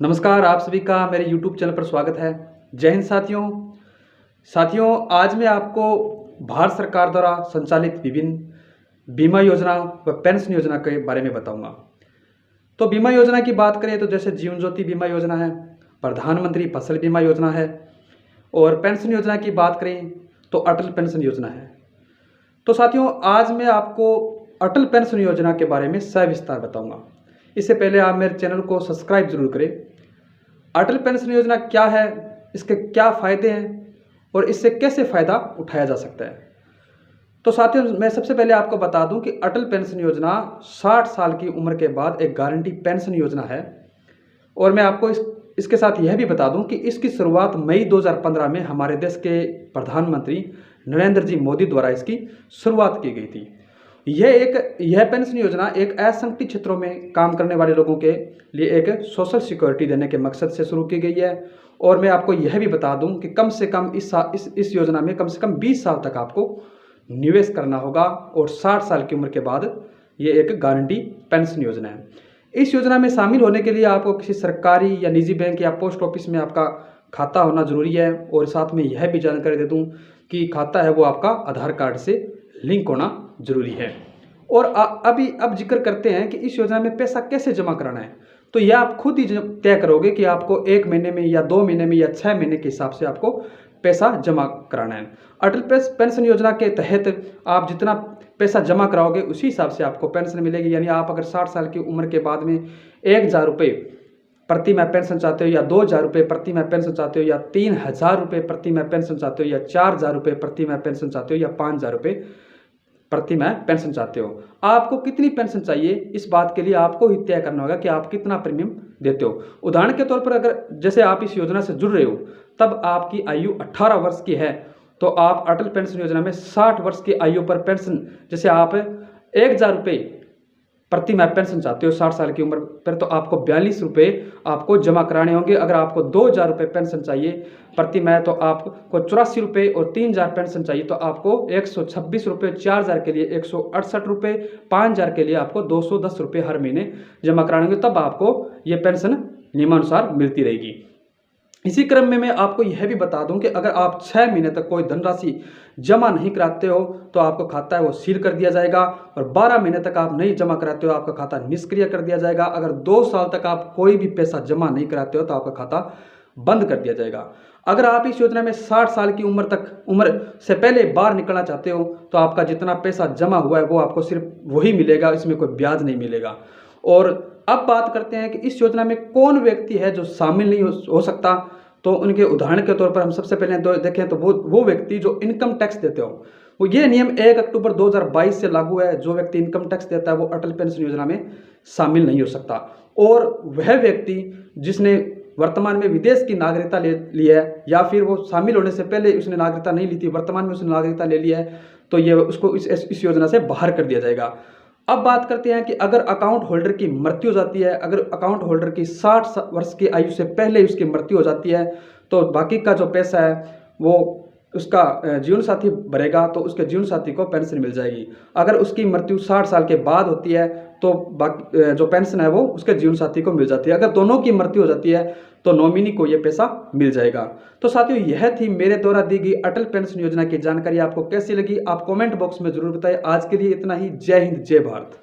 नमस्कार, आप सभी का मेरे YouTube चैनल पर स्वागत है। जय हिंद साथियों, आज मैं आपको भारत सरकार द्वारा संचालित विभिन्न बीमा योजना व पेंशन योजना के बारे में बताऊंगा। तो बीमा योजना की बात करें तो जैसे जीवन ज्योति बीमा योजना है, प्रधानमंत्री फसल बीमा योजना है और पेंशन योजना की बात करें तो अटल पेंशन योजना है। तो साथियों, आज मैं आपको अटल पेंशन योजना के बारे में सविस्तार बताऊंगा। इससे पहले आप मेरे चैनल को सब्सक्राइब जरूर करें। अटल पेंशन योजना क्या है, इसके क्या फ़ायदे हैं और इससे कैसे फ़ायदा उठाया जा सकता है। तो साथियों, मैं सबसे पहले आपको बता दूं कि अटल पेंशन योजना 60 साल की उम्र के बाद एक गारंटी पेंशन योजना है और मैं आपको इसके साथ यह भी बता दूं कि इसकी शुरुआत मई 2015 में हमारे देश के प्रधानमंत्री नरेंद्र जी मोदी द्वारा इसकी शुरुआत की गई थी। यह पेंशन योजना एक असंगठित क्षेत्रों में काम करने वाले लोगों के लिए एक सोशल सिक्योरिटी देने के मकसद से शुरू की गई है। और मैं आपको यह भी बता दूं कि कम से कम इस योजना में कम से कम 20 साल तक आपको निवेश करना होगा और 60 साल की उम्र के बाद ये एक गारंटी पेंशन योजना है। इस योजना में शामिल होने के लिए आपको किसी सरकारी या निजी बैंक या पोस्ट ऑफिस में आपका खाता होना जरूरी है और साथ में यह भी जानकारी दे दूं कि खाता है वो आपका आधार कार्ड से लिंक होना जरूरी है। और अब जिक्र करते हैं कि इस योजना में पैसा कैसे जमा कराना है। तो यह आप खुद ही तय करोगे कि आपको 1 महीने में या 2 महीने में या 6 महीने के हिसाब से आपको पैसा जमा कराना है। अटल पेंशन योजना के तहत आप जितना पैसा जमा कराओगे उसी हिसाब से आपको पेंशन मिलेगी। यानी आप अगर 60 साल की उम्र के बाद में 1,000 रुपये प्रति माह पेंशन चाहते हो या 2,000 रुपये प्रति माह पेंशन चाहते हो या 3,000 रुपये प्रति माह पेंशन चाहते हो या 4,000 रुपये प्रति माह पेंशन चाहते हो या 5,000 रुपये प्रति माह पेंशन चाहते हो, आपको कितनी पेंशन चाहिए इस बात के लिए आपको ही तय करना होगा कि आप कितना प्रीमियम देते हो। उदाहरण के तौर पर अगर जैसे आप इस योजना से जुड़ रहे हो तब आपकी आयु 18 वर्ष की है तो आप अटल पेंशन योजना में 60 वर्ष की आयु पर पेंशन, जैसे आप 1,000 रुपये प्रति माह पेंशन चाहते हो 60 साल की उम्र पर तो आपको 42 रुपये आपको जमा कराने होंगे। अगर आपको 2,000 रुपये पेंशन चाहिए प्रति माह तो आपको 84 रुपये और 3,000 पेंशन चाहिए तो आपको 126 रुपये, 4,000 के लिए 168 रुपये, 5,000 के लिए आपको 210 रुपये हर महीने जमा कराने होंगे। तब आपको ये पेंशन नियमानुसार मिलती रहेगी। इसी क्रम में मैं आपको यह भी बता दूं कि अगर आप 6 महीने तक कोई धनराशि जमा नहीं कराते हो तो आपका खाता है वो सील कर दिया जाएगा और 12 महीने तक आप नहीं जमा कराते हो आपका खाता निष्क्रिय कर दिया जाएगा। अगर 2 साल तक आप कोई भी पैसा जमा नहीं कराते हो तो आपका खाता बंद कर दिया जाएगा। अगर आप इस योजना में 60 साल की उम्र से पहले बाहर निकलना चाहते हो तो आपका जितना पैसा जमा हुआ है वो आपको सिर्फ वही मिलेगा, इसमें कोई ब्याज नहीं मिलेगा। और अब बात करते हैं कि इस योजना में कौन व्यक्ति है जो शामिल नहीं हो सकता। तो उनके उदाहरण के तौर पर हम सबसे पहले देखें तो वो व्यक्ति जो इनकम टैक्स देते हो, वो ये नियम 1 अक्टूबर 2022 से लागू है। जो व्यक्ति इनकम टैक्स देता है वो अटल पेंशन योजना में शामिल नहीं हो सकता। और वह व्यक्ति जिसने वर्तमान में विदेश की नागरिकता ली है या फिर वो शामिल होने से पहले उसने नागरिकता नहीं ली थी, वर्तमान में उसने नागरिकता ले लिया है तो ये उसको इस योजना से बाहर कर दिया जाएगा। अब बात करते हैं कि अगर अकाउंट होल्डर की मृत्यु हो जाती है, अगर अकाउंट होल्डर की 60 वर्ष की आयु से पहले उसकी मृत्यु हो जाती है तो बाकी का जो पैसा है वो उसका जीवन साथी भरेगा तो उसके जीवन साथी को पेंशन मिल जाएगी। अगर उसकी मृत्यु 60 साल के बाद होती है तो बाकी जो पेंशन है वो उसके जीवन साथी को मिल जाती है। अगर दोनों की मृत्यु हो जाती है तो नॉमिनी को ये पैसा मिल जाएगा। तो साथियों, यह थी मेरे द्वारा दी गई अटल पेंशन योजना की जानकारी। आपको कैसी लगी आप कमेंट बॉक्स में जरूर बताएं। आज के लिए इतना ही। जय हिंद, जय भारत।